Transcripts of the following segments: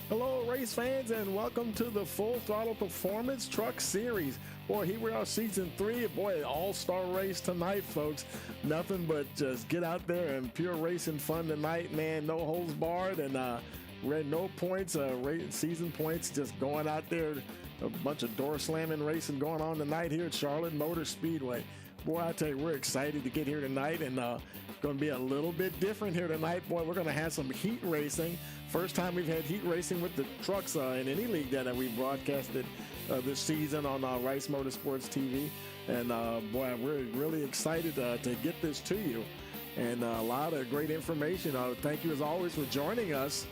Hello, race fans, and welcome to the Full Throttle Performance Truck Series. Boy, here we are, Season 3. Boy, all-star race tonight, folks. Nothing but just get out there and pure racing fun tonight, man. No holds barred, and no points, season points, just going out there. A bunch of door-slamming racing going on tonight here at Charlotte Motor Speedway. Boy, I tell you, we're excited to get here tonight, and going to be a little bit different here tonight. Boy, we're going to have some heat racing. First time we've had heat racing with the trucks in any league that we broadcasted this season on Rice Motorsports TV. And boy, we're really excited to get this to you. And a lot of great information. Thank you as always for joining us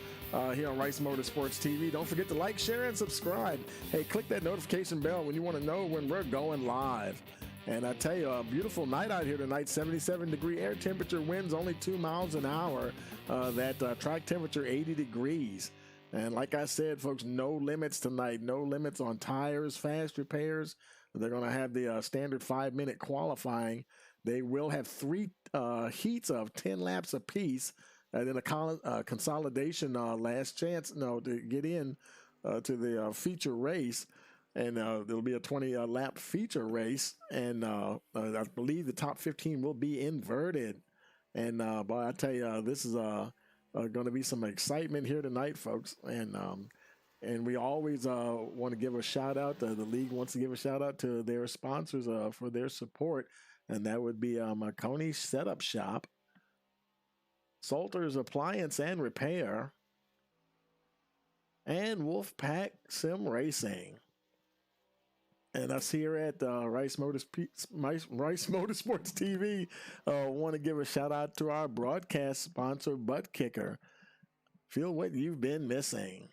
here on Rice Motorsports TV. Don't forget to like, share, and subscribe. Hey, click that notification bell when you want to know when we're going live. And I tell you, a beautiful night out here tonight. 77-degree air temperature, winds only 2 miles an hour. That track temperature 80 degrees. And like I said, folks, no limits tonight. No limits on tires, fast repairs. They're going to have the standard 5-minute qualifying. They will have 3 heats of 10 laps apiece. And then a consolidation last chance to get in to the feature race. And there'll be a 20-lap feature race, and I believe the top 15 will be inverted. And boy, I tell you, this is going to be some excitement here tonight, folks. And we always want to give a shout out. The league wants to give a shout out to their sponsors for their support, and that would be Marconi Setup Shop, Salter's Appliance and Repair, and Wolfpack Sim Racing. And us here at Rice Motorsports TV want to give a shout out to our broadcast sponsor, Butt Kicker. Feel what you've been missing.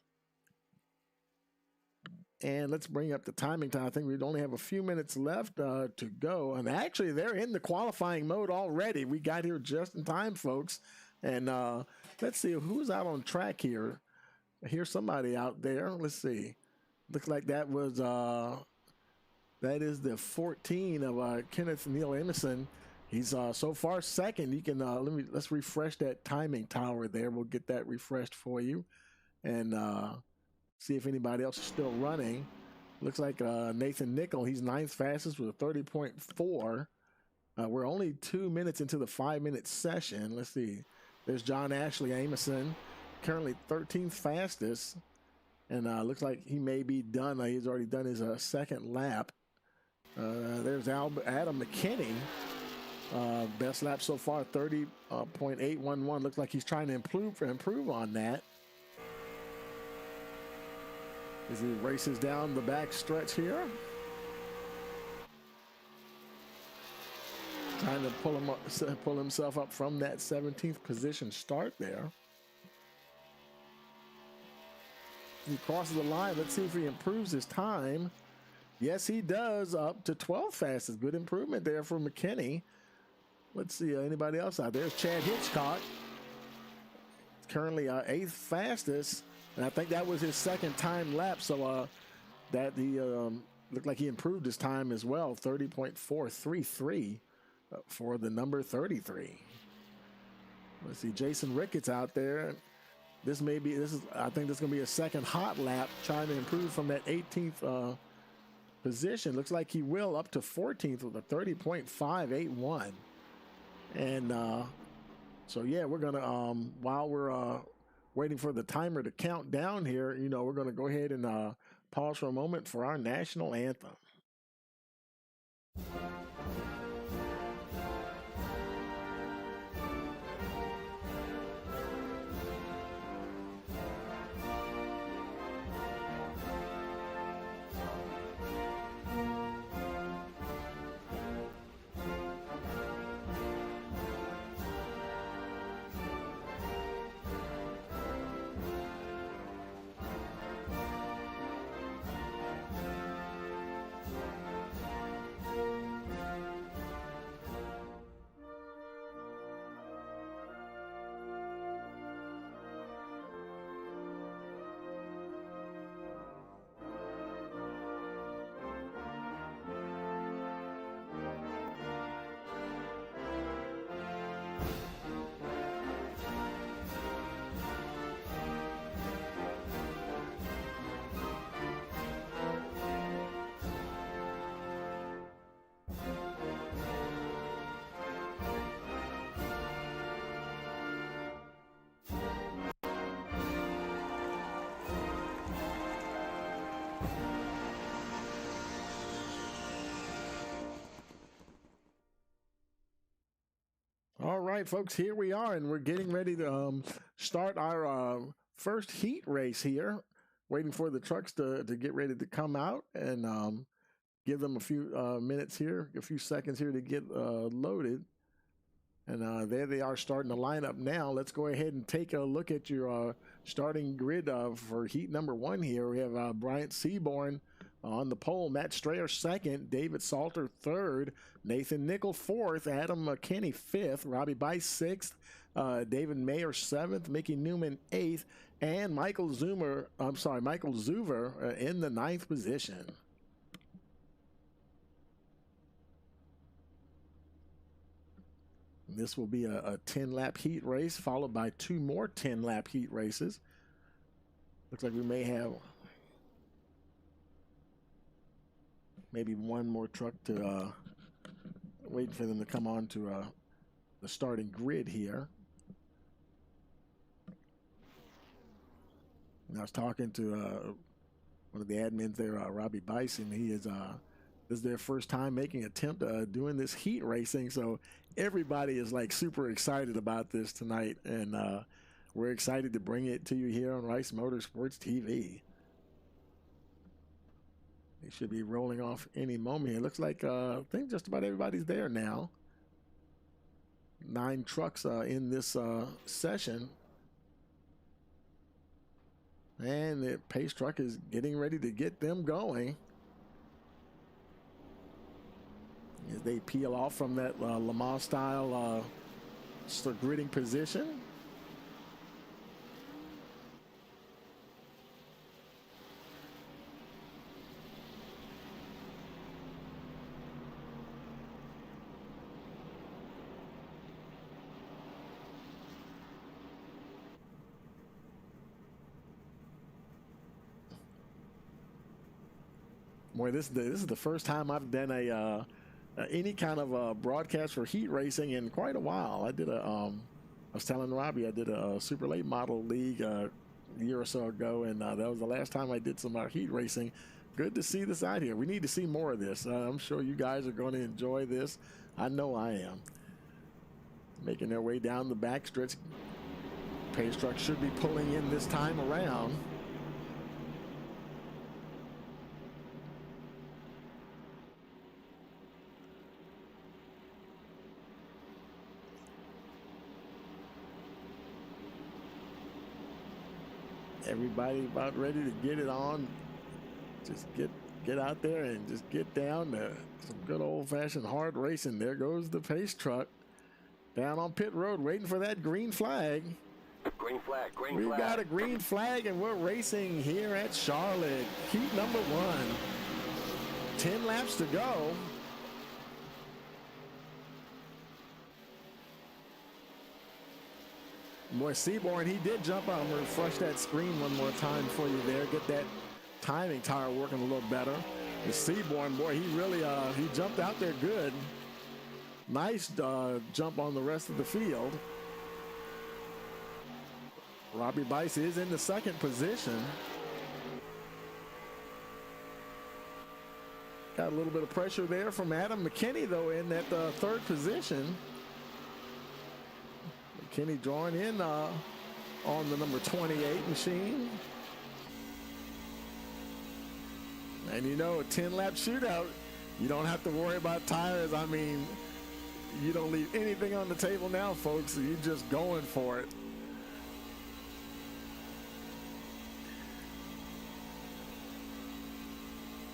And let's bring up the timing time. I think we only have a few minutes left to go. And actually, they're in the qualifying mode already. We got here just in time, folks. And let's see who's out on track here. I hear somebody out there. Let's see. Looks like that was... that is the 14 of Kenneth Neal Emerson. He's so far second. You can let's refresh that timing tower there. We'll get that refreshed for you, and see if anybody else is still running. Looks like Nathan Nickel. He's 9th fastest with a 30.4. We're only 2 minutes into the 5-minute session. Let's see. There's John Ashley Amerson, currently 13th fastest, and looks like he may be done. He's already done his second lap. There's Adam McKinney. Best lap so far, 30.811. Looks like he's trying to improve on that. As he races down the back stretch here. Trying to pull himself up from that 17th position start there. He crosses the line. Let's see if he improves his time. Yes, he does, up to 12th fastest. Good improvement there for McKinney. Let's see anybody else out there. There's Chad Hitchcock, currently 8th fastest, and I think that was his second time lap. So that he looked like he improved his time as well. 30.433 for the number 33. Let's see, Jason Ricketts out there. I think this is going to be a second hot lap, trying to improve from that 18th. Position. Looks like he will up to 14th with a 30.581. And so yeah, we're gonna while we're waiting for the timer to count down here, we're gonna go ahead and pause for a moment for our national anthem. All right, folks, here we are, and we're getting ready to start our first heat race here. Waiting for the trucks to get ready to come out and give them a few minutes here, a few seconds here to get loaded. And there they are starting the lineup now. Let's go ahead and take a look at your starting grid for heat number 1 here. We have Bryant Seaborn on the pole, Matt Strayer second, David Salter third, Nathan Nickel fourth, Adam McKinney fifth, Robbie Bice sixth, David Mayer seventh, Mickey Newman eighth, and Michael Zuver in the 9th position. This will be a 10-lap heat race, followed by 2 more 10-lap heat races. Looks like we may have maybe 1 more truck to waiting for them to come on to the starting grid here. And I was talking to one of the admins there, Robbie Bison. He is this is their first time making an attempt doing this heat racing, so everybody is like super excited about this tonight, and we're excited to bring it to you here on Rice Motorsports TV. They should be rolling off any moment. It looks like I think just about everybody's there now. 9 trucks in this session, and the pace truck is getting ready to get them going. As they peel off from that Le Mans style gridding position. Boy, this is the first time I've done a any kind of broadcast for heat racing in quite a while. I did I was telling Robbie, I did a super late model league a year or so ago, and that was the last time I did some heat racing. Good to see this out here. We need to see more of this. I'm sure you guys are going to enjoy this. I know I am. Making their way down the backstretch. Pace truck should be pulling in this time around. Everybody about ready to get it on. Just get out there and just get down to some good old-fashioned hard racing. There goes the pace truck down on pit road waiting for that green flag. Green flag, green We've flag. got a green flag, and we're racing here at Charlotte. Heat number 1. 10 laps to go. Boy, Seaborn, he did jump out. I'm going to refresh that screen one more time for you there. Get that timing tire working a little better. The Seaborn, boy, he really he jumped out there good. Nice jump on the rest of the field. Robbie Bice is in the 2nd position. Got a little bit of pressure there from Adam McKinney, though, in that 3rd position. McKinney drawing in on the number 28 machine. And you know, a 10-lap shootout, you don't have to worry about tires. I mean, you don't leave anything on the table now, folks. You're just going for it.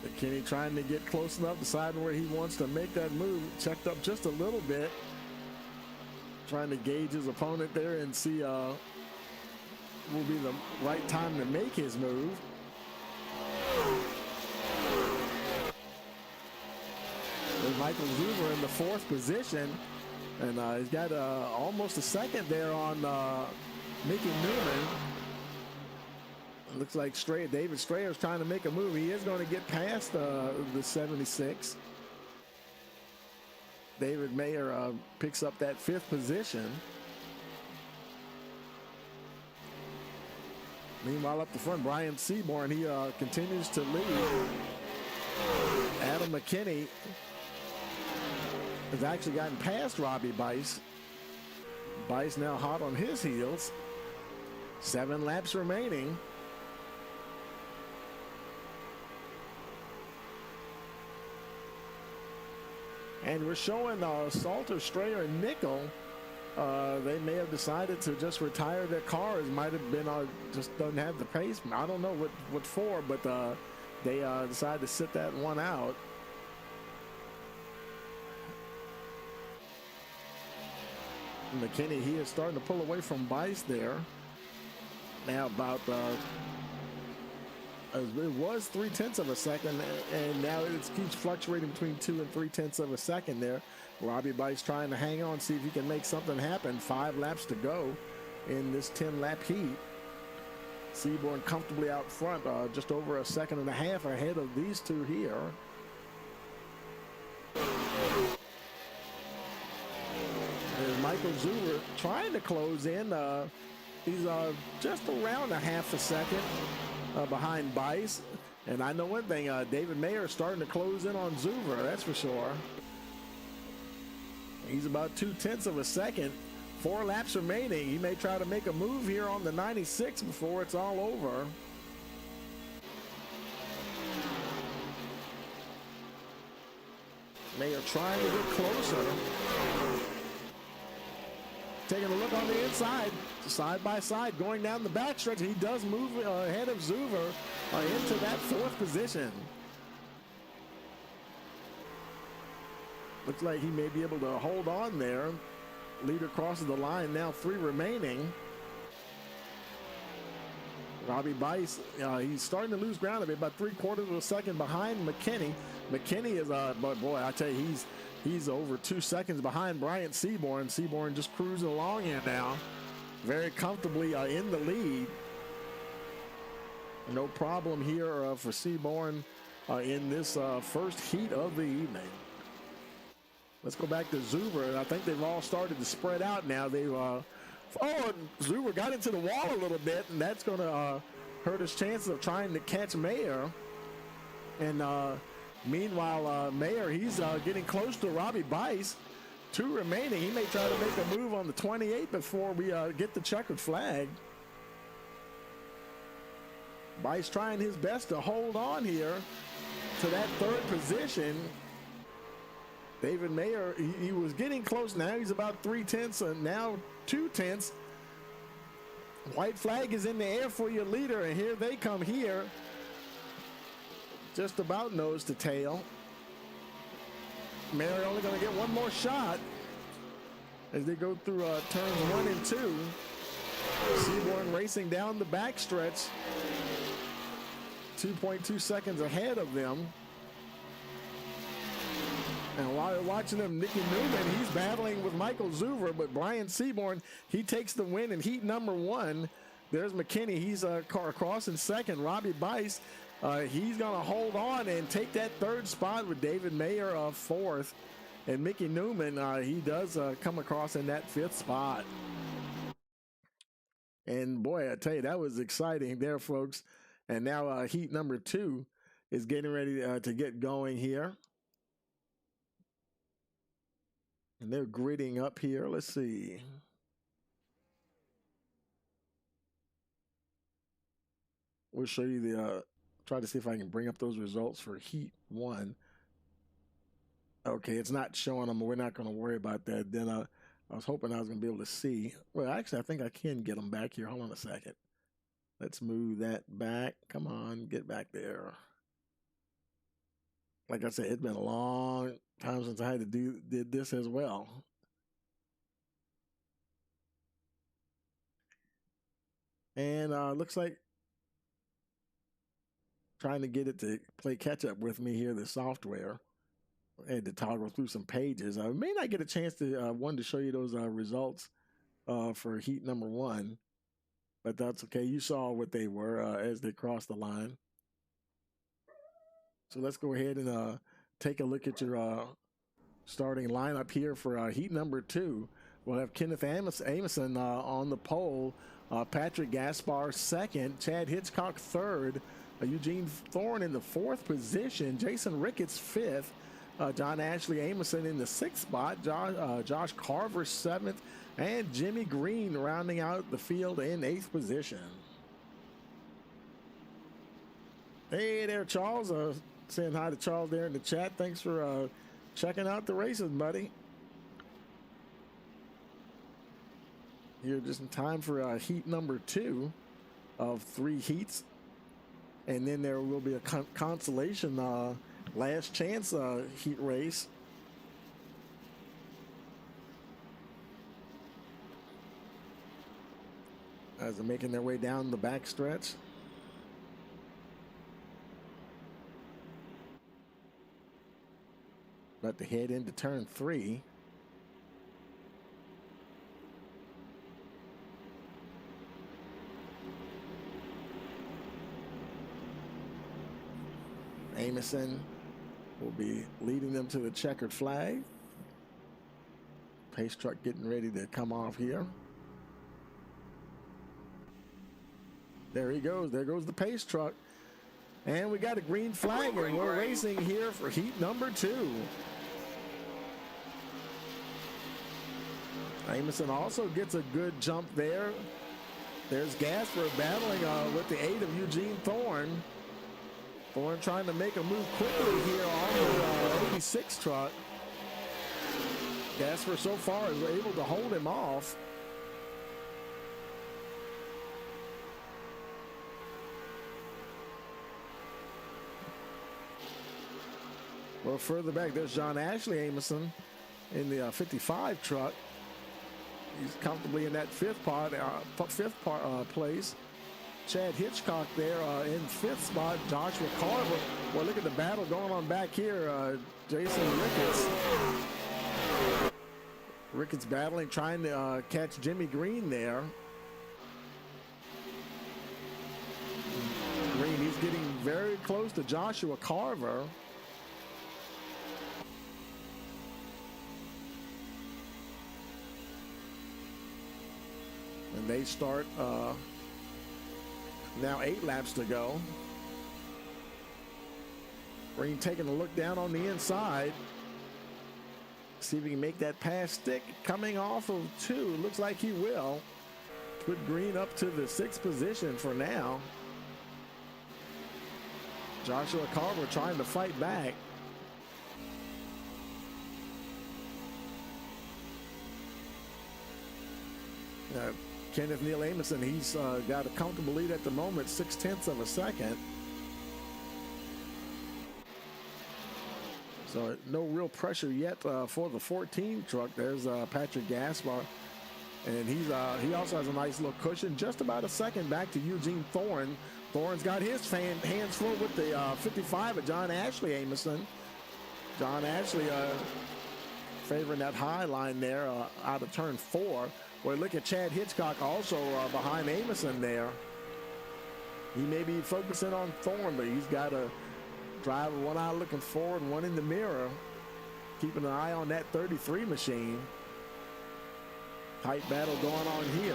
McKinney trying to get close enough, deciding where he wants to make that move. Checked up just a little bit. Trying to gauge his opponent there and see will be the right time to make his move. There's Michael Zuver in the 4th position, and he's got almost a second there on Mickey Newman. It looks like David Strayer is trying to make a move. He is going to get past the 76. David Mayer picks up that 5th position. Meanwhile, up the front, Brian Seaborn, he continues to lead. Adam McKinney has actually gotten past Robbie Bice. Bice now hot on his heels. 7 laps remaining. And we're showing Salter, Strayer, and Nickel. They may have decided to just retire their cars. Might have been just doesn't have the pace. I don't know what for, but they decided to sit that one out. McKinney, he is starting to pull away from Bice there. Now about it was 0.3 of a second, and now it keeps fluctuating between 2 and 0.3 of a second there. Robbie Bice trying to hang on, see if he can make something happen. 5 laps to go in this 10-lap heat. Seaborn comfortably out front, just over 1.5 seconds ahead of these two here. There's Michael Zuber trying to close in. He's just around 0.5 seconds behind Bice. And I know one thing, David Mayer is starting to close in on Zuber, that's for sure. He's about 0.2 of a second. 4 laps remaining. He may try to make a move here on the 96 before it's all over. Mayer trying to get closer. Taking a look on the inside, side by side, going down the backstretch. He does move ahead of Zuber into that 4th position. Looks like he may be able to hold on there. Leader crosses the line, now 3 remaining. Robbie Bice, he's starting to lose ground a bit, about 0.75 of a second behind McKinney. McKinney is, but boy, I tell you, he's over 2 seconds behind Bryant Seaborn. Seaborn just cruising along here now, very comfortably in the lead. No problem here for Seaborn in this first heat of the evening. Let's go back to Zuber. I think they've all started to spread out now. They've Zuber got into the wall a little bit, and that's going to hurt his chances of trying to catch Mayer. And meanwhile, Mayer, he's getting close to Robbie Bice. 2 remaining. He may try to make a move on the 28 before we get the checkered flag. Bice trying his best to hold on here to that 3rd position. David Mayer, he was getting close. Now he's about 0.3 and now 0.2. White flag is in the air for your leader, and here they come here. Just about nose to tail. Mayer only going to get one more shot as they go through turns 1 and 2. Seaborn racing down the backstretch, 2.2 seconds ahead of them. And while you're watching them, Nicky Newman, he's battling with Michael Zuber, but Brian Seaborn, he takes the win in heat number 1. There's McKinney, he's across in 2nd. Robbie Bice, he's going to hold on and take that 3rd spot with David Mayer 4th. And Mickey Newman, he does come across in that 5th spot. And boy, I tell you, that was exciting there, folks. And now heat number 2 is getting ready to get going here. And they're gridding up here. Let's see. We'll show you the, try to see if I can bring up those results for heat 1. Okay, it's not showing them. We're not going to worry about that. Then I was hoping I was going to be able to see. Well, actually, I think I can get them back here. Hold on a second. Let's move that back. Come on, get back there. Like I said, it's been a long time since I had to did this as well. And looks like trying to get it to play catch up with me here, the software. I had to toggle through some pages. I may not get a chance to one to show you those results for heat number 1, but that's okay. You saw what they were as they crossed the line. So let's go ahead and take a look at your starting lineup here for heat number 2. We'll have Kenneth Amison on the pole, Patrick Gaspar second, Chad Hitchcock third, Eugene Thorne in the fourth position, Jason Ricketts fifth, John Ashley Amison in the sixth spot, Josh Carver seventh, and Jimmy Green rounding out the field in eighth position. Hey there, Charles. Saying hi to Charles there in the chat. Thanks for checking out the races, buddy. Here just in time for heat number 2 of 3 heats. And then there will be a consolation last chance heat race. As they're making their way down the back stretch. About to head into turn 3. Amison will be leading them to the checkered flag. Pace truck getting ready to come off here. There he goes. There goes the pace truck. And we got a green flag, and we're racing here for heat number 2. Amison also gets a good jump there. There's Gasper battling with the aid of Eugene Thorne. Thorne trying to make a move quickly here on the 86 truck. Gasper so far is able to hold him off. Well, further back, there's John Ashley Amison in the 55 truck. He's comfortably in that fifth place. Chad Hitchcock there in 5th spot. Joshua Carver. Well, look at the battle going on back here. Jason Ricketts. Ricketts battling, trying to catch Jimmy Green there. Green, he's getting very close to Joshua Carver. And they start now 8 laps to go. Green taking a look down on the inside. See if he can make that pass stick. Coming off of 2. Looks like he will. Put Green up to the 6th position for now. Joshua Carver trying to fight back. Kenneth Neal Amison, he's got a comfortable lead at the moment, 0.6 of a second. So no real pressure yet for the 14 truck. There's Patrick Gaspar, and he also has a nice little cushion, just about a second back to Eugene Thorne. Thorne's got his hands full with the 55 of John Ashley Amison. John Ashley favoring that high line there out of turn 4. Well, look at Chad Hitchcock also behind Amison there. He may be focusing on Thorne, but he's got to drive with one eye looking forward and one in the mirror, keeping an eye on that 33 machine. Tight battle going on here.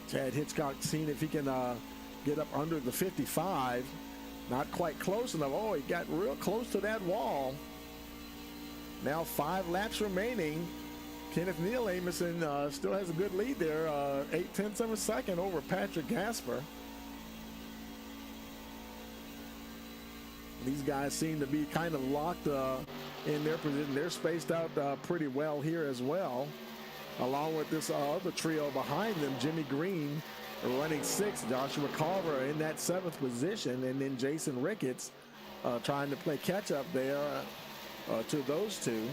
Chad Hitchcock seeing if he can get up under the 55. Not quite close enough. Oh, he got real close to that wall. Now 5 laps remaining. Kenneth Neal Amison still has a good lead there. 0.8 of a second over Patrick Gasper. These guys seem to be kind of locked in their position. They're spaced out pretty well here as well. Along with this other trio behind them, Jimmy Green running 6th, Joshua Carver in that 7th position, and then Jason Ricketts trying to play catch up there to those two.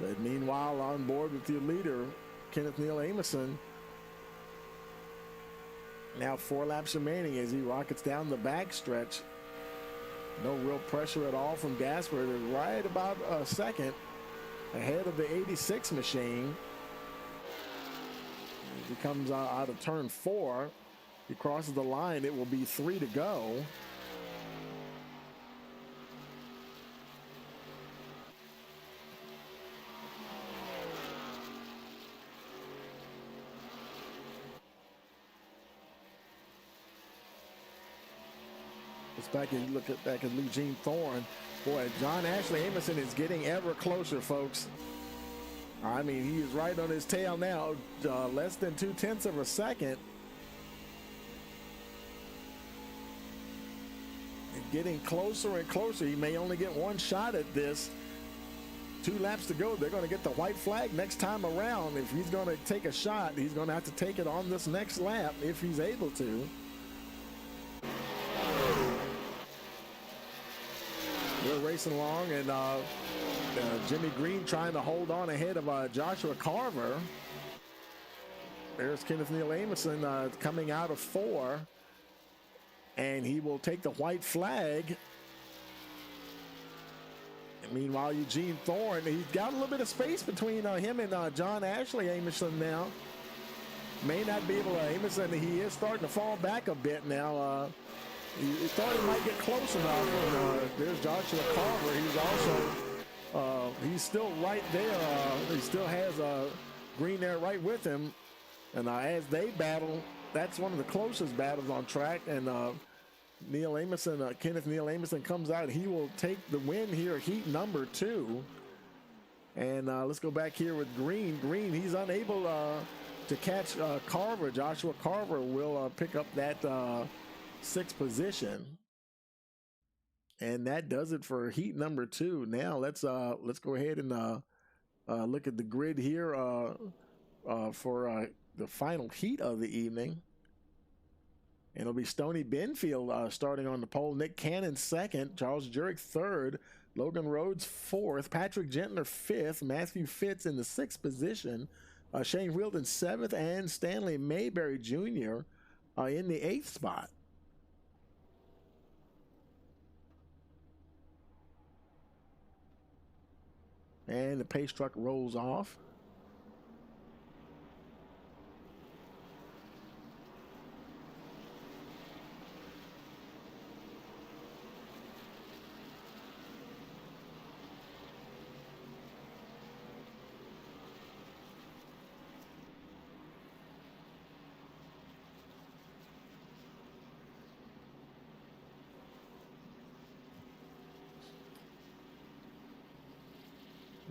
But meanwhile, on board with your leader, Kenneth Neal Amison. Now 4 laps remaining as he rockets down the back stretch. No real pressure at all from Gasper. They're right about a second ahead of the 86 machine. He comes out of turn 4. He crosses the line. It will be 3 to go. It's back and look at back at Eugene Thorne. Boy, John Ashley Amerson is getting ever closer, folks. I mean, he is right on his tail now, less than 0.2 of a second. And getting closer and closer. He may only get one shot at this. 2 laps to go. They're going to get the white flag next time around. If he's going to take a shot, he's going to have to take it on this next lap if he's able to. We're racing along, and Jimmy Green trying to hold on ahead of Joshua Carver. There's Kenneth Neal Amerson coming out of 4, and he will take the white flag. And meanwhile, Eugene Thorne, he's got a little bit of space between him and John Ashley Amerson now. May not be able to, Amerson, he is starting to fall back a bit now. He thought he might get close enough. And, there's Joshua Carver. He's also, he's still right there. He still has Green there right with him. And as they battle, that's one of the closest battles on track. And Neal Amerson, Kenneth Neal Amerson comes out. He will take the win here, heat number 2. And let's go back here with Green. Green, he's unable to catch Carver. Joshua Carver will pick up that 6th position, and that does it for heat number 2. Now let's go ahead and look at the grid here for the final heat of the evening. And it'll be Stoney Benfield starting on the pole, Nick Cannon 2nd, Charles Jurek 3rd, Logan Rhodes 4th, Patrick Gentler 5th, Matthew Fitz in the 6th position, Shane Wheeldon 7th, and Stanley Mayberry Jr. In the 8th spot. And the pace truck rolls off.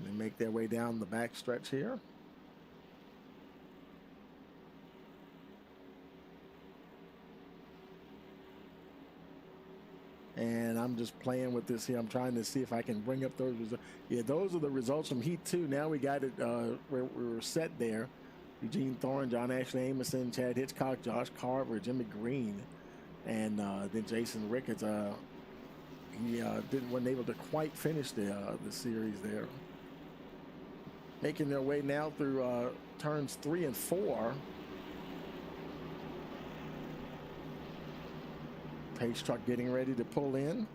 They make their way down the back stretch here. And I'm just playing with this here. I'm trying to see if I can bring up those results. Yeah, those are the results from Heat 2. Now we got it where we were set there. Eugene Thorne, John Ashley Amerson, Chad Hitchcock, Josh Carver, Jimmy Green, and then Jason Ricketts. He wasn't able to quite finish the series there. Making their way now through turns 3 and 4. Pace truck getting ready to pull in.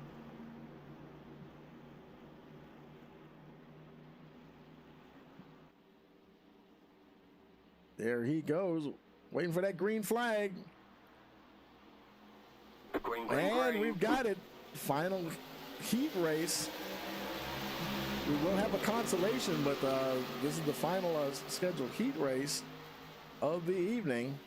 There he goes, waiting for that green flag. And we've got it. Final heat race. We will have a consolation, but this is the final scheduled heat race of the evening.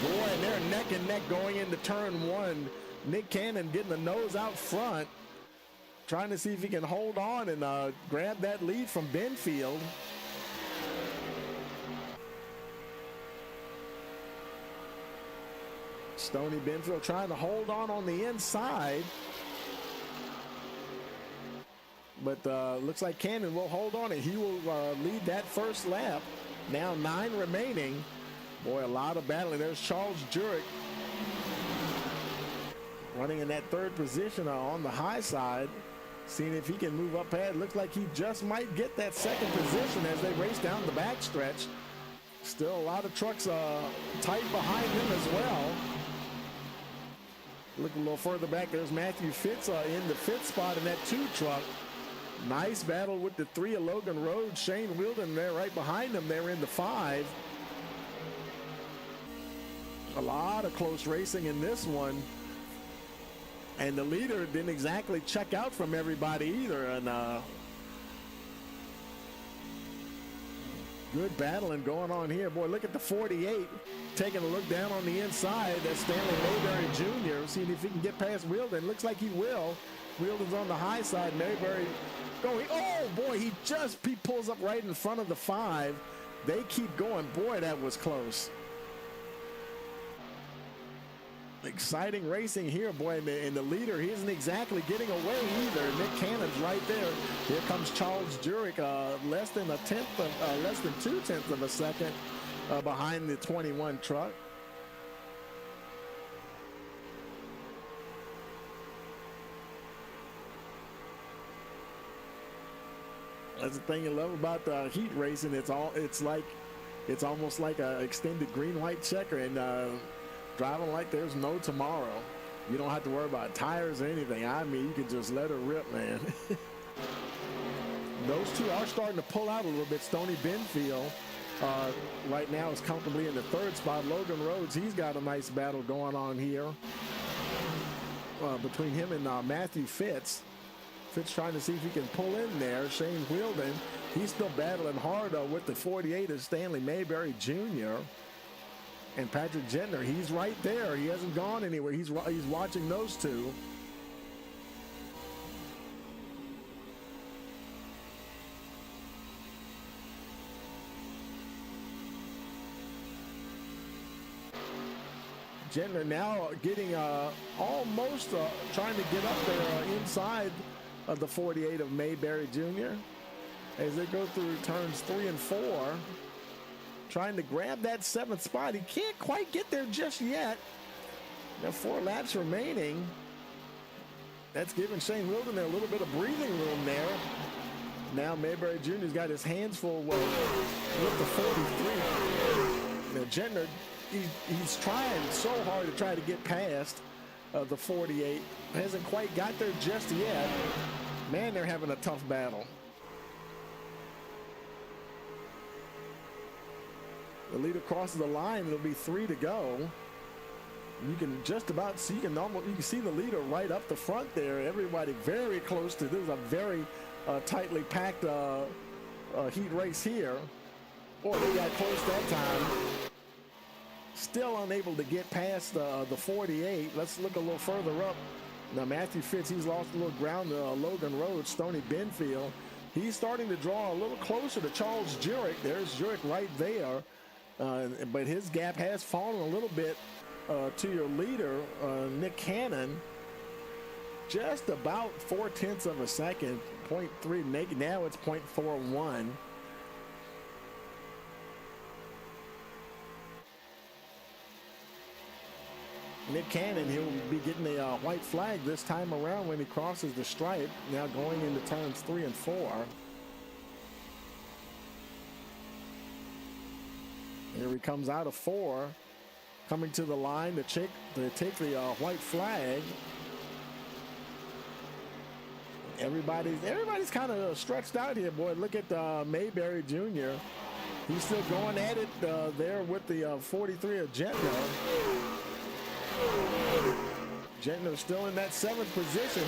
Boy, and they're neck and neck going into turn 1. Nick Cannon getting the nose out front, trying to see if he can hold on and grab that lead from Benfield. Stoney Benfield trying to hold on the inside. But looks like Cannon will hold on and he will lead that first lap. Now 9 remaining. Boy, a lot of battling. There's Charles Jurek running in that 3rd position on the high side. Seeing if he can move up ahead. Looks like he just might get that 2nd position as they race down the backstretch. Still a lot of trucks tight behind him as well. Looking a little further back, there's Matthew Fitz in the 5th spot in that 2 truck. Nice battle with the 3 of Logan Rhodes. Shane Wheeldon there right behind him. They're in the 5. A lot of close racing in this one. And the leader didn't exactly check out from everybody either. And good battling going on here. Boy, look at the 48. Taking a look down on the inside. That's Stanley Mayberry Jr. Seeing if he can get past Wielden. Looks like he will. Wielden's on the high side. Mayberry going. Oh, boy, he pulls up right in front of the 5. They keep going. Boy, that was close. Exciting racing here, boy, and the leader, he isn't exactly getting away either. Nick Cannon's right there. Here comes Charles Jurek, less than 2/10 of a second behind the 21 truck. That's the thing you love about the heat racing. It's almost like an extended green-white checker, and driving like there's no tomorrow. You don't have to worry about tires or anything. I mean, you can just let her rip, man. Those two are starting to pull out a little bit. Stoney Benfield right now is comfortably in the 3rd spot. Logan Rhodes, he's got a nice battle going on here between him and Matthew Fitz. Fitz trying to see if he can pull in there. Shane Wielden, he's still battling hard with the 48 of Stanley Mayberry Jr. And Patrick Gentner, he's right there. He hasn't gone anywhere. He's watching those two. Gentner now getting almost trying to get up there inside of the 48 of Mayberry Jr. as they go through turns 3 and 4. Trying to grab that 7th spot. He can't quite get there just yet. There are 4 laps remaining. That's giving Shane Wielden there a little bit of breathing room there. Now Mayberry Jr.'s got his hands full with the 43. Now Gentner, he's trying so hard to try to get past the 48. Hasn't quite got there just yet. Man, they're having a tough battle. The leader crosses the line. It'll be 3 to go. You can just about see, you can see the leader right up the front there. Everybody very close to this. Is a very tightly packed heat race here. Boy, they got close that time. Still unable to get past the 48. Let's look a little further up. Now Matthew Fitz, he's lost a little ground to Logan Rhodes. Stoney Benfield, he's starting to draw a little closer to Charles Jurek. There's Jurek right there. But his gap has fallen a little bit to your leader, Nick Cannon. Just about 4/10 of a second, 0.3. Now it's 0.41. Nick Cannon, he'll be getting a white flag this time around when he crosses the stripe. Now going into turns 3 and 4. Here he comes out of 4, coming to the line to take the white flag. Everybody's kind of stretched out here, boy. Look at Mayberry Jr. He's still going at it there with the 43 of Gentner. Gentner's still in that 7th position.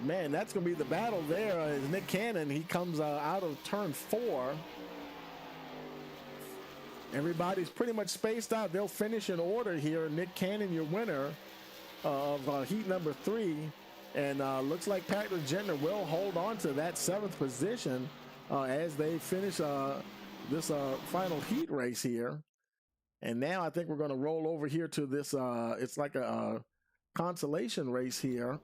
Man, that's going to be the battle there. As Nick Cannon, he comes out of turn 4. Everybody's pretty much spaced out. They'll finish in order here. Nick Cannon, your winner of heat number 3. And looks like Patrick Gentner will hold on to that 7th position as they finish this final heat race here. And now I think we're going to roll over here to this. It's like a consolation race here.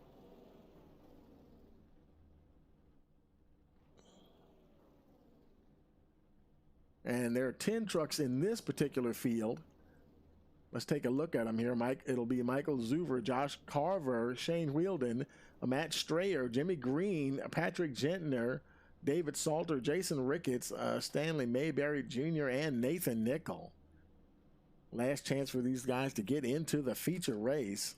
And there are 10 trucks in this particular field. Let's take a look at them here. It'll be Michael Zuver, Josh Carver, Shane Wielden, Matt Strayer, Jimmy Green, Patrick Gentner, David Salter, Jason Ricketts, Stanley Mayberry Jr., and Nathan Nickel. Last chance for these guys to get into the feature race.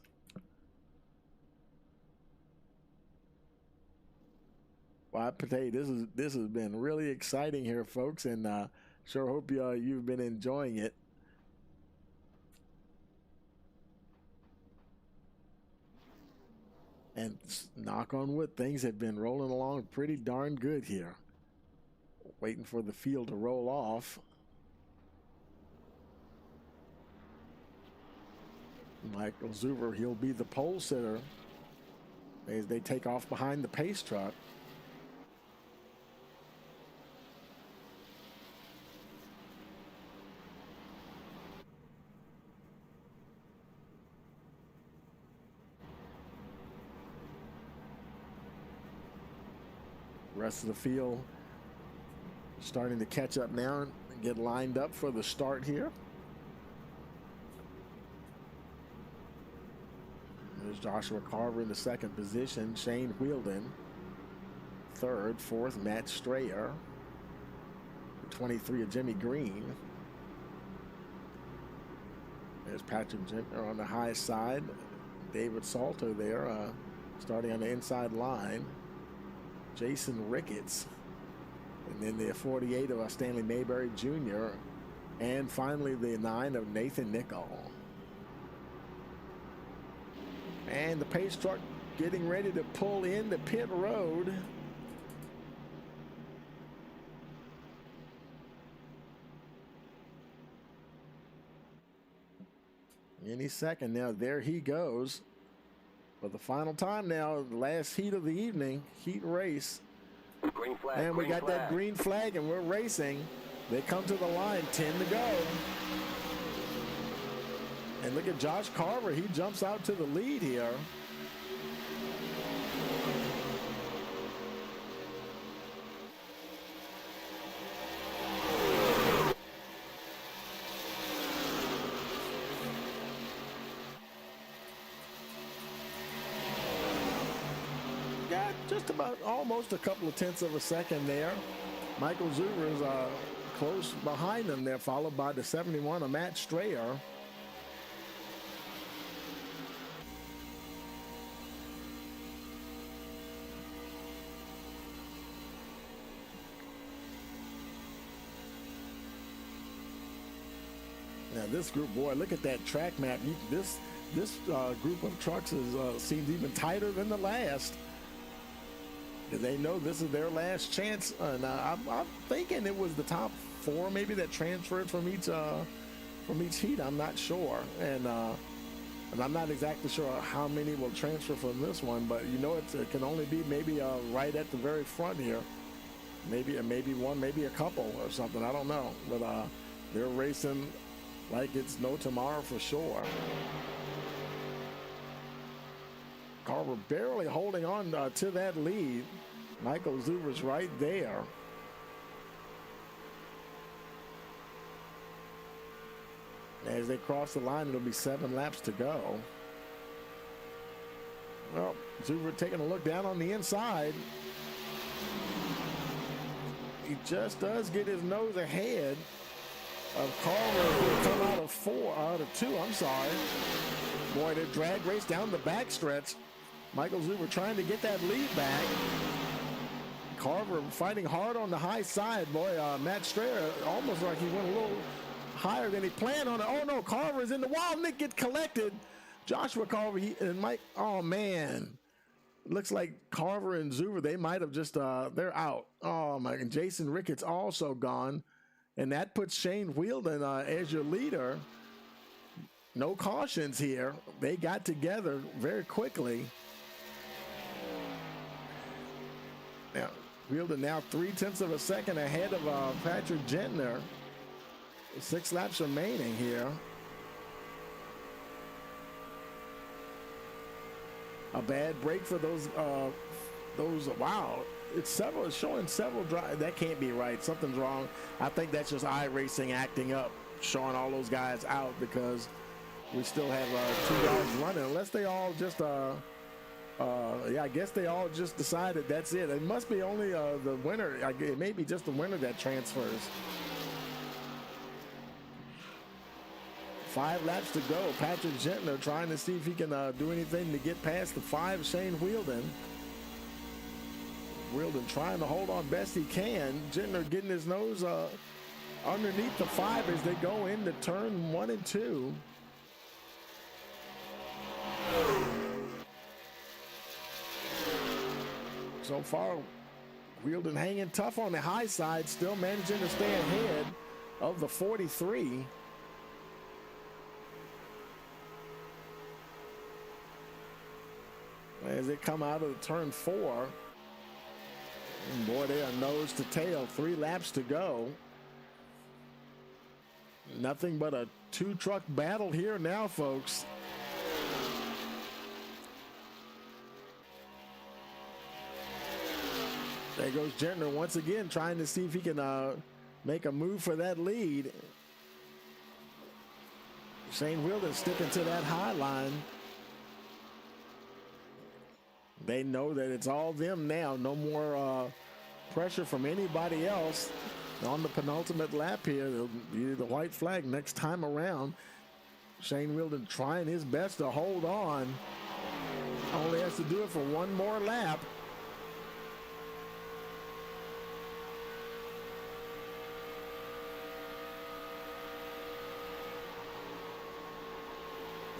Well, I tell you, this has been really exciting here, folks, and sure hope you've been enjoying it. And knock on wood, things have been rolling along pretty darn good here. Waiting for the field to roll off. Michael Zuber, he'll be the pole sitter as they take off behind the pace truck. Rest of the field starting to catch up now and get lined up for the start here. There's Joshua Carver in the second position. Shane Wheeldon third. Fourth, Matt Strayer. 23 of Jimmy Green. There's Patrick Gentner on the high side. David Salter there starting on the inside line. Jason Ricketts. And then the 48 of Stanley Mayberry Jr. And finally the 9 of Nathan Nickel. And the pace truck getting ready to pull in the pit road. Any second now, there he goes. For the final time now, the last heat of the evening, heat race. Green flag. And we got that green flag and we're racing. They come to the line, 10 to go. And look at Josh Carver, he jumps out to the lead here. Got just about almost a couple of tenths of a second there. Michael Zuber is close behind him there, followed by the 71 of Matt Strayer. Now this group, boy, look at that track map. This group of trucks seems even tighter than the last. They know this is their last chance, and I'm thinking it was the top 4 maybe that transferred from each heat. I'm not sure, and I'm not exactly sure how many will transfer from this one, but you know it can only be maybe right at the very front here, maybe one, maybe a couple or something. I don't know, but they're racing like it's no tomorrow for sure. Carver barely holding on to that lead. Michael Zuber's right there. As they cross the line, it'll be 7 laps to go. Well, Zuber taking a look down on the inside. He just does get his nose ahead of Carver, who come out of 2, I'm sorry. Boy, the drag race down the backstretch. Michael Zuber trying to get that lead back. Carver fighting hard on the high side. Boy, Matt Strayer almost like he went a little higher than he planned on it. Oh no, Carver's in the wall. Nick gets collected. Joshua Carver and Mike, oh man. Looks like Carver and Zuber, they might have just, they're out. Oh my, and Jason Ricketts also gone. And that puts Shane Wheeldon as your leader. No cautions here. They got together very quickly. Now, Wheeldon now 0.3 of a second ahead of Patrick Gentner. 6 laps remaining here. A bad break for those, wow. It's showing several drives. That can't be right. Something's wrong. I think that's just iRacing acting up, showing all those guys out because we still have 2 guys running. Unless they all just, I guess they all just decided that's it. It must be only the winner. It may be just the winner that transfers. 5 laps to go. Patrick Gentner trying to see if he can do anything to get past the 5 Shane Wheeldon. Wheeldon trying to hold on best he can. Gentner getting his nose underneath the 5 as they go into turn 1 and 2. So far, Wheeldon hanging tough on the high side, still managing to stay ahead of the 43. As they come out of the turn 4. And boy, they are nose to tail. 3 laps to go. Nothing but a 2-truck battle here now, folks. There goes Gentner once again, trying to see if he can make a move for that lead. Shane Wheeldon sticking to that high line. They know that it's all them now. No more pressure from anybody else. On the penultimate lap here, they'll use the white flag next time around. Shane Wheeldon trying his best to hold on. Only has to do it for one more lap.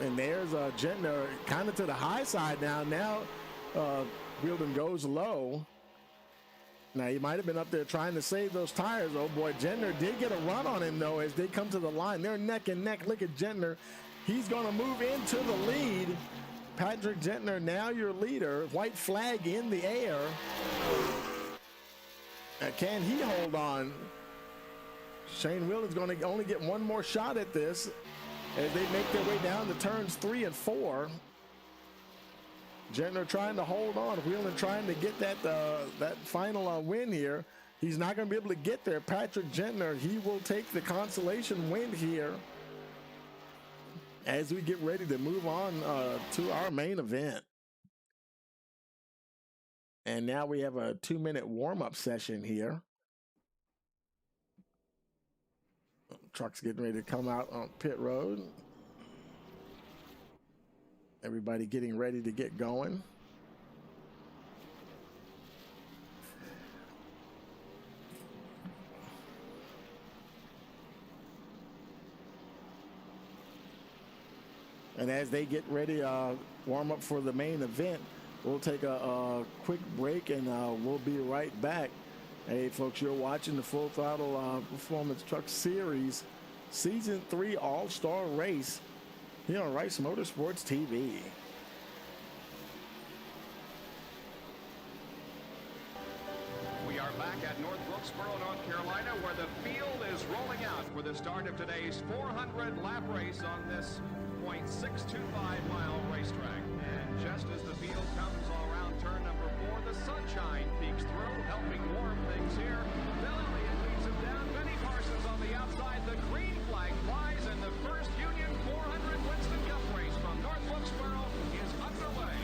And there's Gentner kind of to the high side now. Now Wheeldon goes low. Now, he might have been up there trying to save those tires. Oh, boy, Gentner did get a run on him, though, as they come to the line. They're neck and neck. Look at Gentner. He's going to move into the lead. Patrick Gentner, now your leader. White flag in the air. Can he hold on? Shane Wheeldon's going to only get one more shot at this as they make their way down to turns 3 and 4. Gentner trying to hold on. Wheeldon trying to get that final win here. He's not going to be able to get there. Patrick Gentner, he will take the consolation win here as we get ready to move on to our main event. And now we have a 2-minute warm-up session here. Truck's getting ready to come out on pit road. Everybody getting ready to get going. And as they get ready, warm up for the main event, we'll take a quick break and we'll be right back. Hey, folks, you're watching the Full Throttle Performance Truck Series Season 3 All-Star Race here on Rice Motorsports TV. We are back at North Wilkesboro, North Carolina, where the field is rolling out for the start of today's 400-lap race on this .625-mile racetrack. And just as the field comes all around turn number 4, the sunshine peeks through, helping warm things here. Bill Elliott leads him down. Benny Parsons on the outside. The green flag flies, and the first Union 400 Winston Cup race from North Wilkesboro is underway.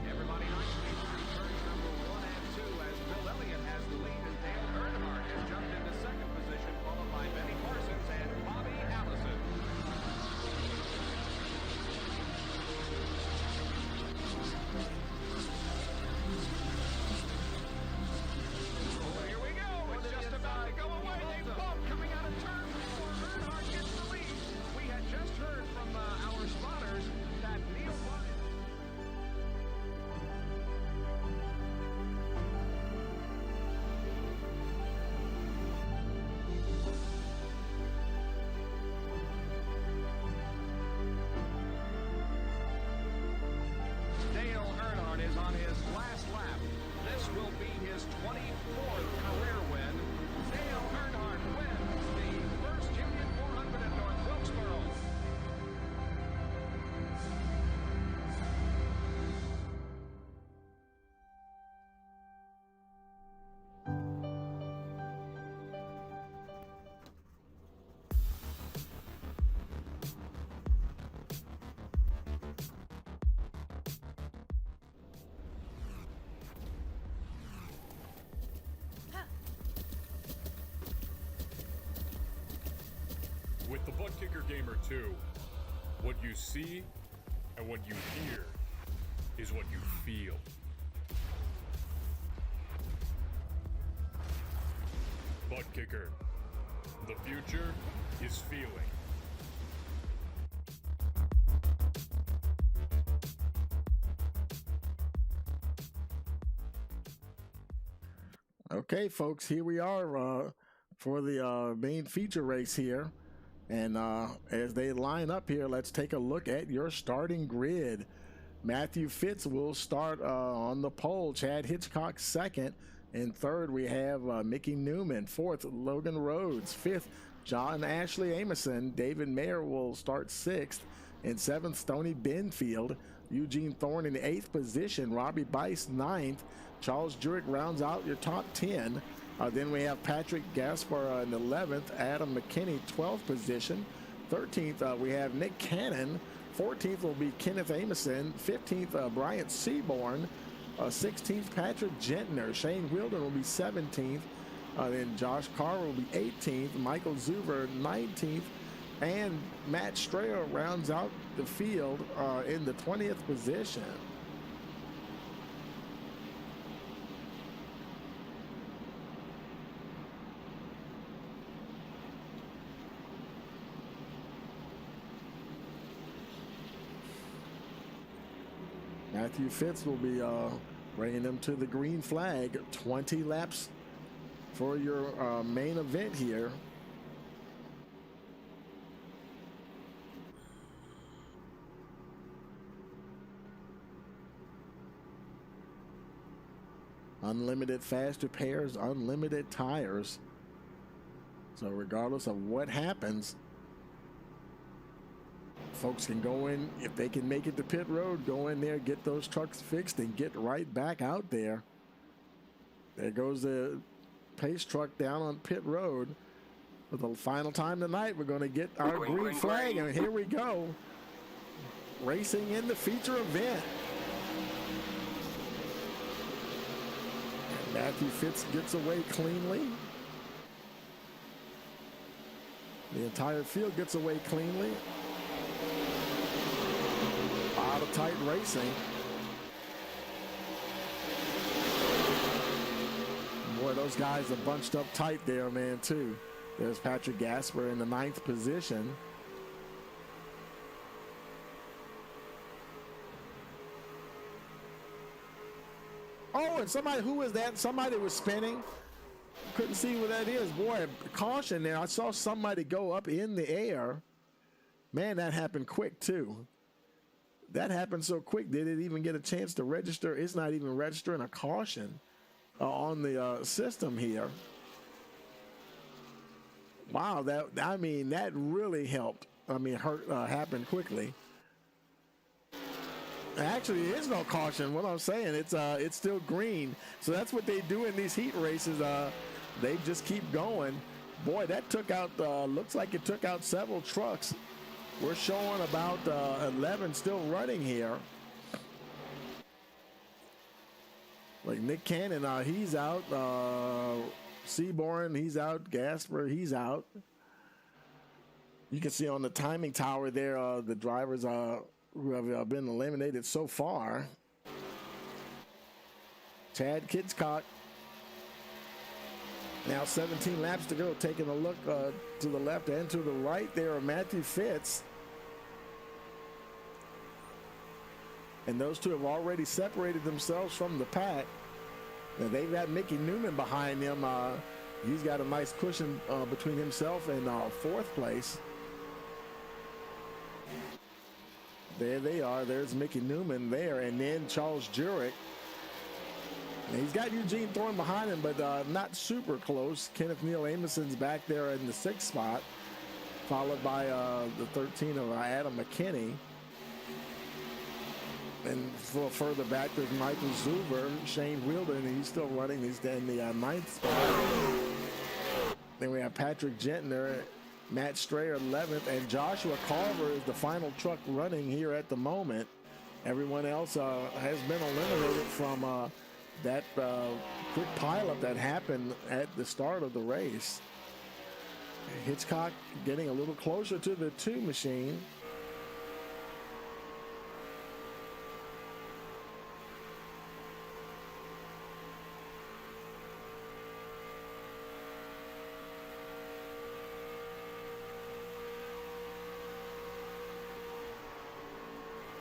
Everybody nicely through turns number 1 and 2 as Bill Elliott has the lead, and Dale Earnhardt has jumped into second position, followed by Benny Parsons and Bobby Allison. Here we go. It's just about to go away. They bump coming out of turn 4. Earnhardt gets the lead. We had just heard from our spotters that Neil Ryan. Dale Earnhardt is on his last lap. This will be his 24th career win. Dale Earnhardt wins the first Union 400 at North Wilkesboro. With the Butt Kicker Gamer 2, what you see and what you hear is what you feel. Butt Kicker. The future is feeling. Okay, folks, here we are for the main feature race here. And as they line up here, let's take a look at your starting grid. Matthew Fitz will start on the pole. Chad Hitchcock second. In third, we have Mickey Newman. Fourth, Logan Rhodes. Fifth, John Ashley Amerson. David Mayer will start sixth. In seventh, Stoney Benfield. Eugene Thorne in the eighth position. Robbie Bice ninth. Charles Jurek rounds out your top 10. Then we have Patrick Gaspar in the 11th. Adam McKinney, 12th position. 13th, we have Nick Cannon. 14th will be Kenneth Amerson. 15th, Bryant Seaborn. 16th, Patrick Gentner. Shane Wilden will be 17th. Then Josh Carr will be 18th. Michael Zuber, 19th. And Matt Strayer rounds out the field in the 20th position. Matthew Fitz will be bringing them to the green flag. 20 laps for your main event here. Unlimited faster pairs, unlimited tires. So regardless of what happens, folks can go in, if they can make it to pit road, go in there, get those trucks fixed, and get right back out there. There goes the pace truck down on pit road. For the final time tonight, we're going to get our green flag, and here we go. Racing in the feature event. And Matthew Fitz gets away cleanly. The entire field gets away cleanly. A lot of tight racing. Boy, those guys are bunched up tight there, man, too. There's Patrick Gaspar in the 9th position. Oh, and somebody, who was that? Somebody was spinning. Couldn't see what that is. Boy, caution there. I saw somebody go up in the air. Man, that happened quick, too. That happened so quick, they didn't even get a chance to register. It's not even registering a caution on the system here. Wow, that really helped. Happened quickly. Actually, there is no caution. What I'm saying, it's still green. So that's what they do in these heat races. They just keep going. Boy, that took out. Looks like it took out several trucks. We're showing about 11 still running here. Like Nick Cannon, he's out. Seaborn, he's out. Gasper, he's out. You can see on the timing tower there the drivers who have been eliminated so far. Chad Hitchcock. Now 17 laps to go, taking a look to the left and to the right there are Matthew Fitz. And those two have already separated themselves from the pack. Now they've got Mickey Newman behind them. He's got a nice cushion between himself and 4th place. There they are. There's Mickey Newman there. And then Charles Jurek. And he's got Eugene Thorne behind him, but not super close. Kenneth Neal Amerson's back there in the 6th spot, followed by the 13 of Adam McKinney. And further back, there's Michael Zuber, Shane Wilden, he's still running. He's in the 9th spot. Then we have Patrick Gentner, Matt Strayer 11th, and Joshua Carver is the final truck running here at the moment. Everyone else has been eliminated from that quick pileup that happened at the start of the race. Hitchcock getting a little closer to the 2 machine.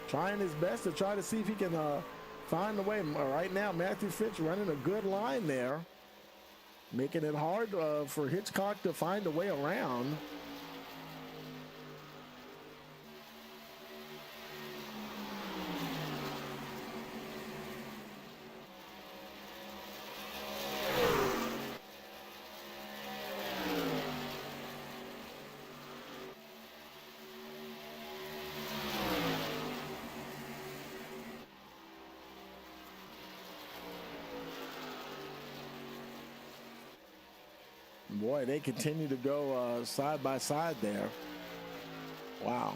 Trying his best to try to see if he can find the way. Right now, Matthew Fitz running a good line there. making it hard for Hitchcock to find a way around. Boy, they continue to go side by side there. Wow.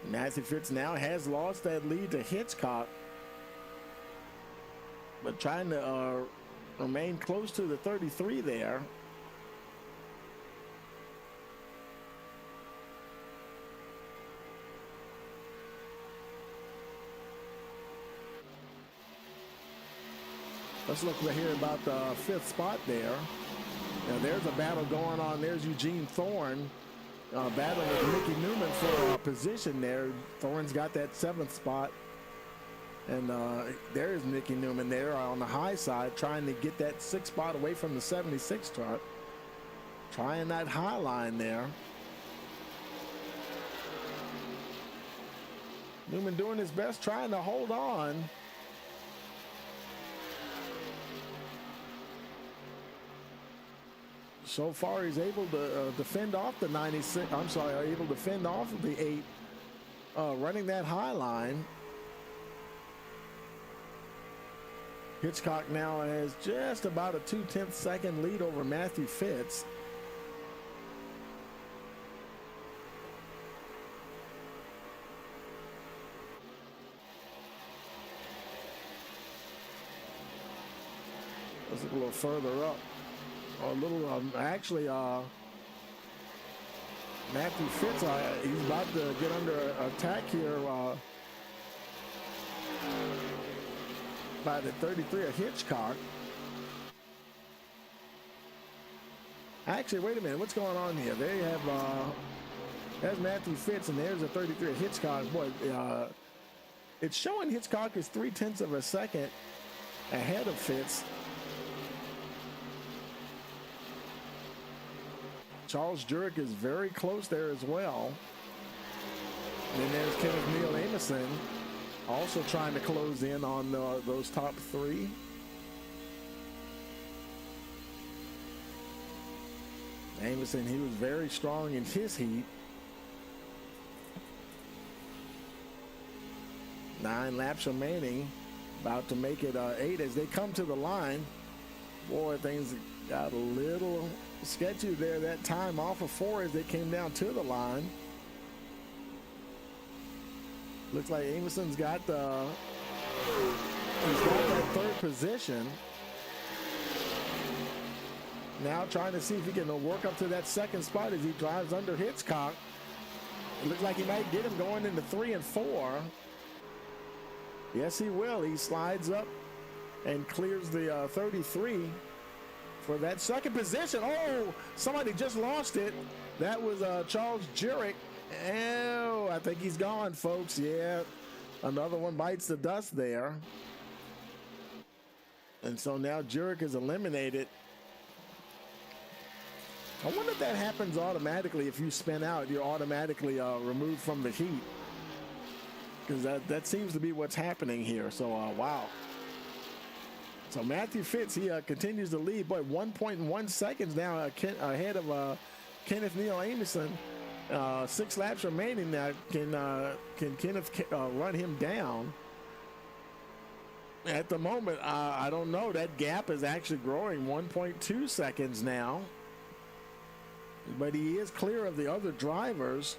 Matthew Fitz now has lost that lead to Hitchcock, but trying to remain close to the 33 there. Let's look here about the 5th spot there. Now there's a battle going on. There's Eugene Thorne battling with Mickey Newman for position there. Thorne's got that 7th spot. And there is Mickey Newman there on the high side trying to get that 6th spot away from the 76 truck. Trying that high line there. Newman doing his best, trying to hold on. So far, he's able to defend off the 96. I'm sorry, able to fend off of the 8, running that high line. Hitchcock now has just about a 2/10 second lead over Matthew Fitz. Let's look a little further up. A little, actually, Matthew Fitz, he's about to get under attack here by the 33 of Hitchcock. Actually, wait a minute, what's going on here? They have, there's Matthew Fitz, and there's a 33 of Hitchcock. Boy, it's showing Hitchcock is 0.3 of a second ahead of Fitz. Charles Jurek is very close there as well. And then there's Kenneth Neal Amison also trying to close in on those top 3. Amison, he was very strong in his heat. 9 laps remaining. About to make it 8 as they come to the line. Boy, things got a little sketchy there that time off of 4 as they came down to the line. Looks like Amison's got he's got that 3rd position. Now trying to see if he can work up to that 2nd spot as he drives under Hitchcock. It looks like he might get him going into 3 and 4. Yes, he will. He slides up and clears the 33. For that 2nd position. Oh, somebody just lost it. That was Charles Jurek. Oh, I think he's gone, folks. Yeah, another one bites the dust there. And so now Jurek is eliminated. I wonder if that happens automatically. If you spin out, you're automatically removed from the heat. Because that seems to be what's happening here. So, wow. So Matthew Fitz, he continues to lead, but 1.1 seconds now ahead of Kenneth Neal Amison. 6 laps remaining now. Can Kenneth run him down? At the moment, I don't know. That gap is actually growing, 1.2 seconds now. But he is clear of the other drivers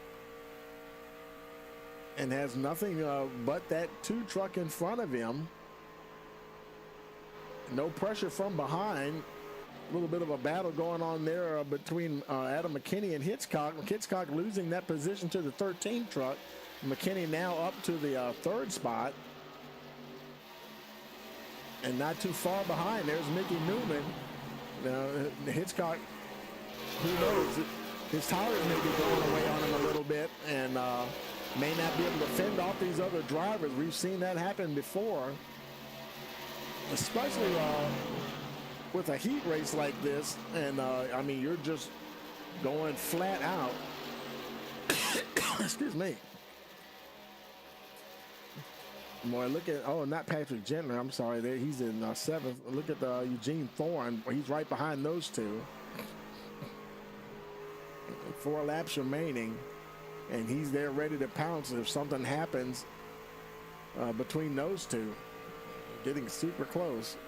and has nothing but that 2 truck in front of him. No pressure from behind. A little bit of a battle going on there between Adam McKinney and Hitchcock. Hitchcock losing that position to the 13 truck. McKinney now up to the 3rd spot. And not too far behind, there's Mickey Newman. Hitchcock who knows? His tires may be going away on him a little bit, and may not be able to fend off these other drivers. We've seen that happen before, especially with a heat race like this. And I mean, you're just going flat out. Excuse me. Boy, look at, oh, not Patrick Gentler. I'm sorry. There, he's in 7th. Look at Eugene Thorne. He's right behind those two. 4 laps remaining, and he's there ready to pounce if something happens between those two. Getting super close.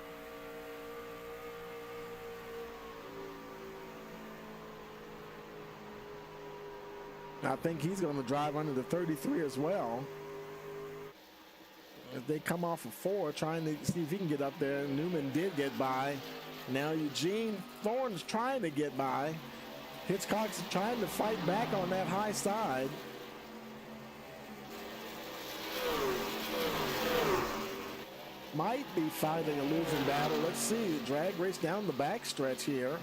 I think he's going to drive under the 33 as well. If they come off of 4, trying to see if he can get up there. Newman did get by. Now Eugene Thorne's trying to get by. Hitchcock's trying to fight back on that high side. Might be fighting a losing battle. Let's see. Drag race down the backstretch here.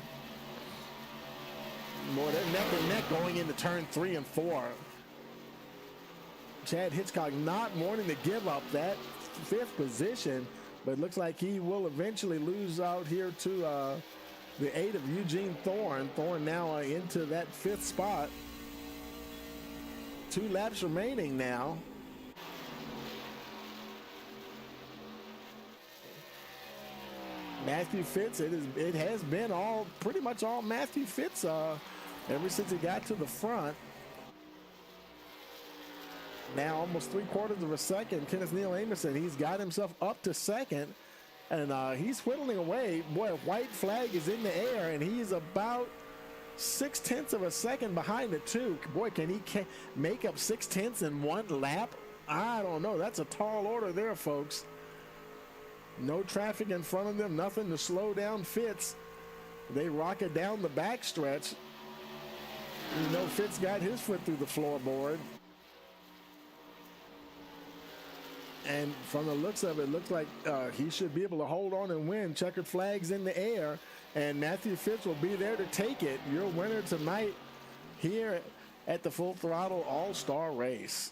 Boy, they're neck and neck going into turn 3 and 4. Chad Hitchcock not wanting to give up that 5th position, but it looks like he will eventually lose out here to the 8 of Eugene Thorne. Thorne now into that 5th spot. 2 laps remaining now. Matthew Fitz, it has been pretty much all Matthew Fitz ever since he got to the front. Now almost 3/4 of a second. Kenneth Neal Amerson, he's got himself up to 2nd, and he's whittling away. Boy, a white flag is in the air, and he's about 6/10 of a second behind the 2. Boy, can he make up 6/10 in 1 lap? I don't know. That's a tall order there, folks. No traffic in front of them, nothing to slow down Fitz. They rocket down the backstretch. You know, Fitz got his foot through the floorboard. And from the looks of it, looks like he should be able to hold on and win. Checkered flags in the air, and Matthew Fitz will be there to take it. Your winner tonight here at the Full Throttle All-Star Race.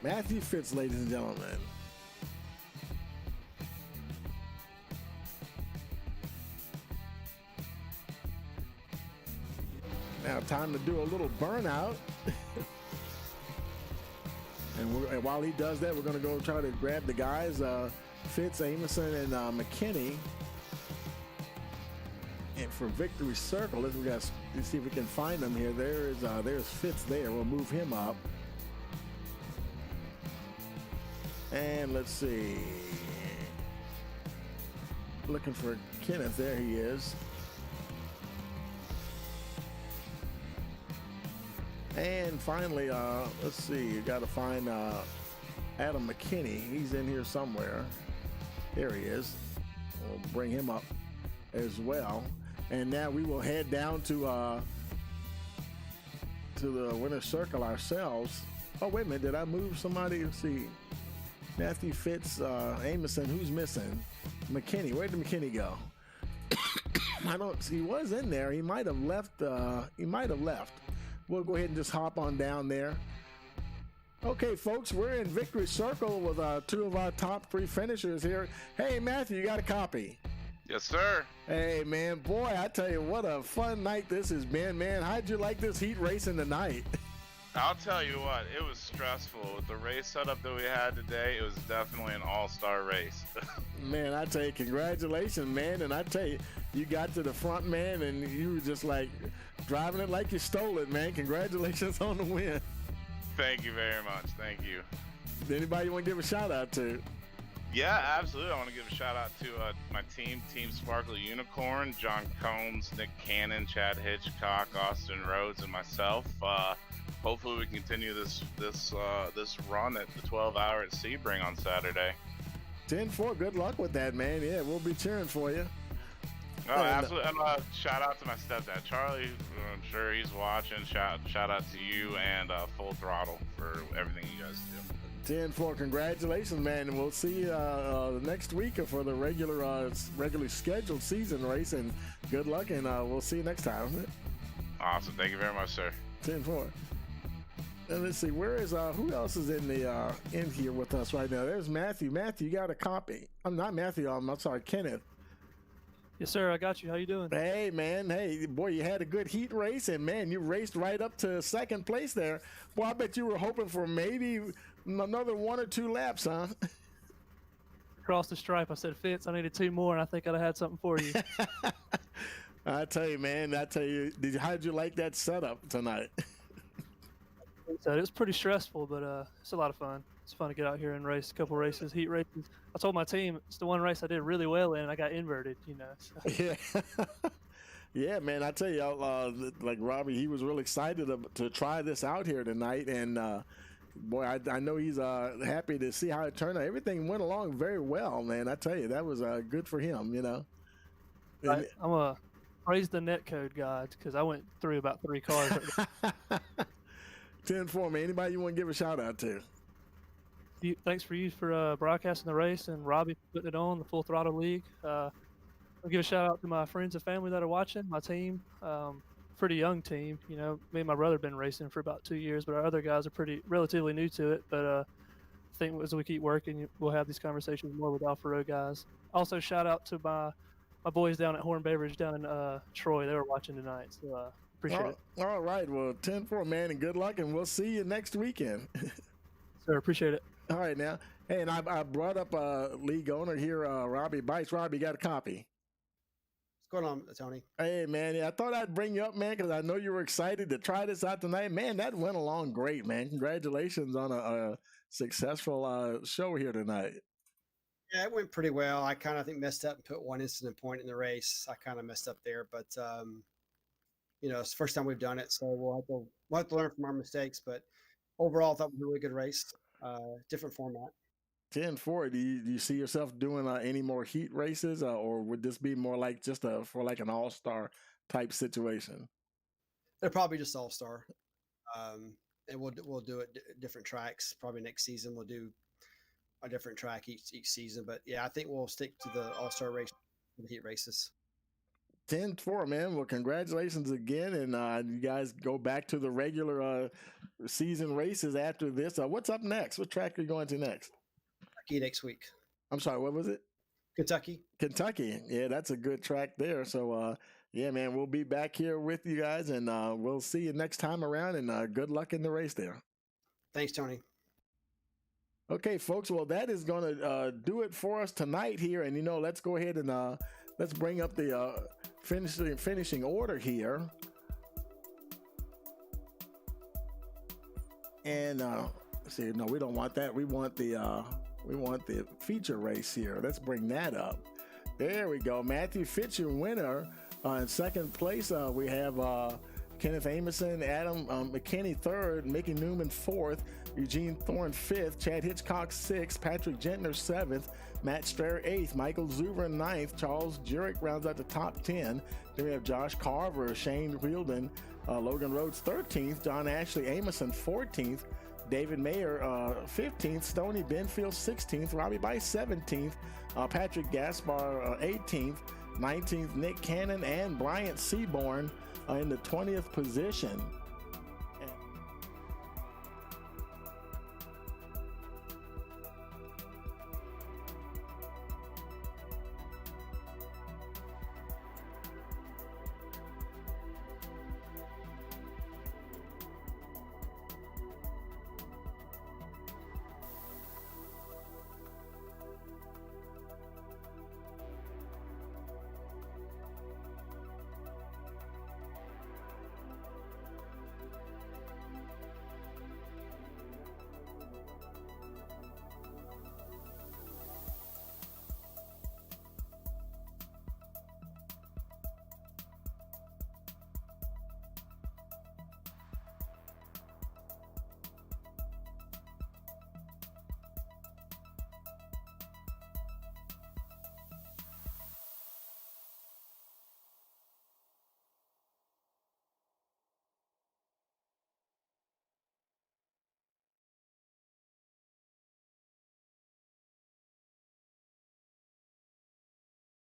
Matthew Fitz, ladies and gentlemen. Now time to do a little burnout. and while he does that, we're going to go try to grab the guys, Fitz, Amerson, and McKinney. And for Victory Circle, let's see if we can find them here. There's Fitz there. We'll move him up. And let's see. Looking for Kenneth. There he is. And finally, let's see. You got to find Adam McKinney. He's in here somewhere. There he is. We'll bring him up as well. And now we will head down to the winner's circle ourselves. Oh, wait a minute. Did I move somebody? Let's see. Matthew Fitz, Amerson, who's missing? McKinney, where did McKinney go? I don't see, he was in there. He might have left. We'll go ahead and just hop on down there. Okay, folks, we're in Victory Circle with 2 of our top 3 finishers here. Hey, Matthew, you got a copy? Yes, sir. Hey, man, boy, I tell you, what a fun night this has been, man. How'd you like this heat racing tonight? I'll tell you what, it was stressful. With the race setup that we had today, it was definitely an all-star race. Man, I tell you, congratulations, man. And I tell you, you got to the front, man, and you were just like driving it like you stole it, man. Congratulations on the win. Thank you very much. Thank you. Anybody you want to give a shout out to? Yeah, absolutely. I want to give a shout out to my team, Team Sparkle Unicorn, John Combs, Nick Cannon, Chad Hitchcock, Austin Rhodes, and myself. hopefully we continue this run at the 12 hour at Sebring on Saturday. 10-4, good luck with that, man. Yeah, we'll be cheering for you. Oh, absolutely. And shout out to my stepdad, Charlie. I'm sure he's watching. Shout out to you and Full Throttle for everything you guys do. 10-4, congratulations, man. And we'll see you next week for the regularly scheduled season race. And good luck, and we'll see you next time. Awesome. Thank you very much, sir. 10-4. And let's see, where is who else is in the in here with us right now? There's Matthew. Matthew, you got a copy. I'm not Matthew. I'm sorry, Kenneth. Yes, sir. I got you. How you doing? Hey, man. Hey, boy, you had a good heat race, and man, you raced right up to second place there. Boy, I bet you were hoping for maybe another 1 or 2 laps, huh? Across the stripe, I said, Fitz, I needed 2 more, and I think I'd have had something for you. I tell you, man. How did you like that setup tonight? So it was pretty stressful, but it's a lot of fun. It's fun to get out here and race a couple races, heat races. I told my team it's the one race I did really well in, and I got inverted, So. Yeah. Yeah, man, I tell you, like Robbie, he was really excited to try this out here tonight, and boy, I know he's happy to see how it turned out. Everything went along very well, man. I tell you, that was good for him, I'm a praise the netcode gods because I went through about 3 cars. 10-4, man. Anybody you want to give a shout out to? Thanks for broadcasting the race, and Robbie for putting it on, the Full Throttle League. I'll give a shout out to my friends and family that are watching, my team. Pretty young team. Me and my brother have been racing for about 2 years, but our other guys are relatively new to it. But I think as we keep working, we'll have these conversations more with off-road guys. Also, shout out to my boys down at Horn Beverage down in Troy. They were watching tonight, so appreciate it. All right, well, 10-4, man, and good luck, and we'll see you next weekend. Sir, appreciate it. All right, now. Hey, and I brought up league owner here, Robbie Bites. Robbie, got a copy. What's going on, Tony? Hey, man, I thought I'd bring you up, man, because I know you were excited to try this out tonight. Man, that went along great, man. Congratulations on a successful show here tonight. Yeah, it went pretty well. I kind of think messed up and put 1 incident point in the race. I kind of messed up there, but it's the first time we've done it, so we'll have to learn from our mistakes. But overall, I thought it was a really good race. Different format. 10-4. Do you see yourself doing any more heat races, or would this be more like just for like an all-star type situation? They're probably just all-star, and we'll do it different tracks. Probably next season we'll do a different track each season. But yeah, I think we'll stick to the all-star race, the heat races. 10-4, man. Well, congratulations again, and you guys go back to the regular season races after this. What's up next? What track are you going to next? Kentucky next week. I'm sorry, what was it? Kentucky. Yeah, that's a good track there. So, yeah, man, we'll be back here with you guys, and we'll see you next time around, and good luck in the race there. Thanks, Tony. Okay, folks, well, that is going to do it for us tonight here, and, let's go ahead and let's bring up the finishing order here. And see, no, we don't want that. We want the feature race here. Let's bring that up. There we go. Matthew Fitz, your winner. In second place, we have Kenneth Amerson, Adam McKinney third, Mickey Newman fourth, Eugene Thorne fifth, Chad Hitchcock sixth, Patrick Gentner seventh, Matt Strayer eighth, Michael Zuber ninth, Charles Jurek rounds out the top 10. Then we have Josh Carver, Shane Wheeldon, Logan Rhodes 13th, John Ashley Amerson 14th, David Mayer 15th, Stoney Benfield 16th, Robbie Bice 17th, Patrick Gaspar 18th, 19th Nick Cannon, and Bryant Seaborn in the 20th position.